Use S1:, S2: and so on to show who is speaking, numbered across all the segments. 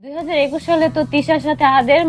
S1: 2021 সালে তো তিশার সাথে আহাদের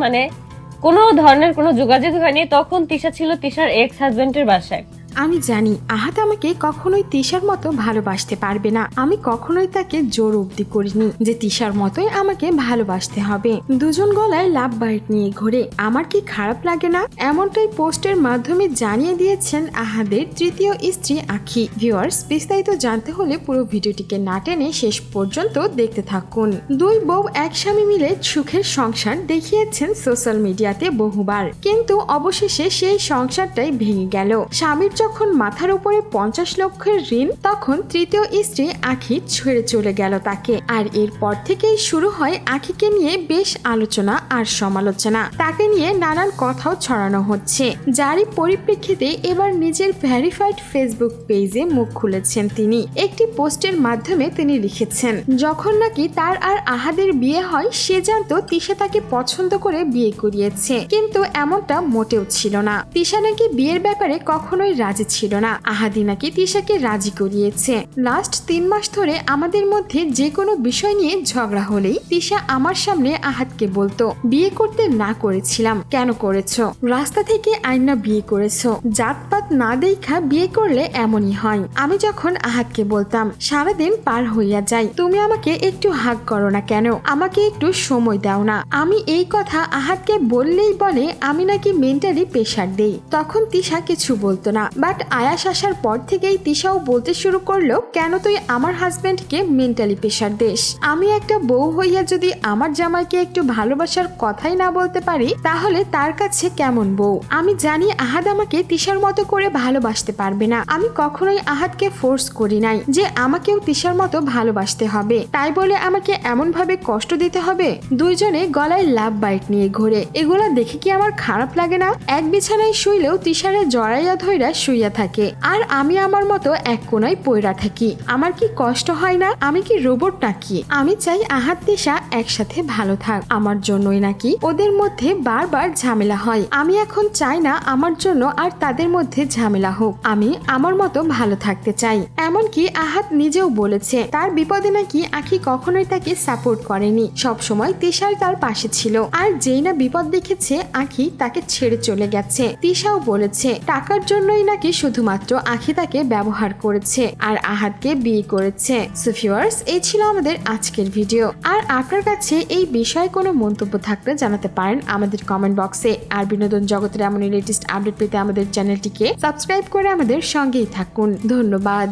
S1: কোনো ধরনের কোনো যোগাযোগ হয়নি। তখন তিশা ছিল তিশার এক্স হাজবেন্ডের বাসায়।
S2: আমি জানি আহাদ আমাকে কখনোই তিশার মতো ভালোবাসতে পারবে না। আমি কখনোই তাকে জোর অবধি করিনি যে তিশার মতোই আমাকে ভালোবাসতে হবে। দুজন গলায় লাভ বাইট নিয়ে ঘুরে আমার কি খারাপ লাগে না? এমনটাই পোস্টের মাধ্যমে জানিয়ে দিয়েছেন আহাদের তৃতীয় স্ত্রী আখি। ভিউয়ার্স, বিস্তারিত জানতে হলে পুরো ভিডিওটিকে না টেনে শেষ পর্যন্ত দেখতে থাকুন। দুই বউ এক স্বামী মিলে সুখের সংসার দেখিয়েছেন সোশ্যাল মিডিয়াতে বহুবার, কিন্তু অবশেষে সেই সংসারটাই ভেঙে গেল। স্বামীর যখন মাথার উপরে 50 লক্ষের ঋণ, তখন তৃতীয় স্ত্রী আখি ছেড়ে চলে গেল তাকে। আর এরপর থেকেই শুরু হয় আখিকে নিয়ে বেশ আলোচনা আর সমালোচনা। তাকে নিয়ে নানান কথাও ছড়ানো হচ্ছে, যারই পরিপ্রেক্ষিতে এবার নিজের ভেরিফাইড ফেসবুক পেজে মুখ খুলেছেন তিনি। একটি পোস্টের মাধ্যমে তিনি লিখেছেন, যখন নাকি তার আর আহাদের বিয়ে হয় সে জানতো তিশা তাকে পছন্দ করে বিয়ে করিয়েছে, কিন্তু এমনটা মোটেও ছিল না। তিশা নাকি বিয়ের ব্যাপারে কখনোই রাজি ছিল না। আহাদি নাকি তিশাকে রাজি করিয়েছে। লাস্ট 3 মাস ধরে আমাদের মধ্যে যে কোনো বিষয় নিয়ে ঝগড়া হলেই তিশা আমার সামনে আহাদকে বলতো, বিয়ে করতে না করেছিলাম, কেন করেছো? রাস্তা থেকে আইনা বিয়ে করেছো, জাতপাত না দেখা বিয়ে করলে এমনই হয়। আমি যখন আহাদকে বলতাম সারাদিন পার হইয়া যায়, তুমি আমাকে একটু হাগ করো না কেন, আমাকে একটু সময় দাও না। আমি এই কথা আহাদকে বললেই বলে আমি নাকি মেন্টালি প্রেশার দেই। তখন তিশা কিছু বলতো না, বাট আয়াস আসার পর থেকেই তিশাও বলতে শুরু করলো, কেন তুই আমার হাজবেন্ডকে মেন্টালি প্রেশার দেস? আমি একটা বউ হইয়া যদি আমার জামাইকে একটু ভালোবাসার কথাই না বলতে পারি, তাহলে তার কাছে কেমন বউ? আমি জানি আহাদ আমাকে তিশার মতো করে ভালোবাসতে পারবে না। আমি কখনোই আহাদকে ফোর্স করি নাই যে আমাকেও তিশার মতো ভালোবাসতে হবে, তাই বলে আমাকে এমন ভাবে কষ্ট দিতে হবে? দুইজনে গলায় লাভ বাইট নিয়ে ঘোরে, এগুলা দেখে কি আমার খারাপ লাগে না? এক বিছানায় শুইলেও তিশারে জড়াইয়া ধইরা শুইয়া থাকে, আর আমি আমার মতো এক কোনায় পইরা থাকি। আমার কি কষ্ট হয় না? আমি কি রোবট নাকি? আমি চাই আহাদ তিশা একসাথে ভালো থাক। আমার জন্যই নাকি ওদের মধ্যে বারবার ঝামেলা হয়। আমি এখন চাই না আমার জন্য আর তাদের মধ্যে ঝামেলা হোক। আমি আমার মতো ভালো থাকতে চাই। এমনকি আহাদ নিজেও বলেছে তার বিপদে নাকি আখি কখনোই তাকে সাপোর্ট করেনি, সবসময় তিশার তার পাশে ছিল। আর যেই না বিপদ দেখেছে আখি তাকে ছেড়ে চলে গেছে। তিশাও বলেছে টাকার জন্যই নাকি শুধুমাত্র আখি তাকে ব্যবহার করেছে আর আহাদকে বিয়ে করেছে। সো ভিউয়ার্স, এই ছিল আমাদের আজকের ভিডিও। আর আপনার কাছে এই বিষয়ে কোনো মন্তব্য থাকলে জানাতে পারেন আমাদের কমেন্ট বক্সে। আর বিনোদন জগতের এমন লেটেস্ট আপডেট পেতে আমাদের চ্যানেলটিকে সাবস্ক্রাইব করে আমাদের সঙ্গেই থাকুন। ধন্যবাদ।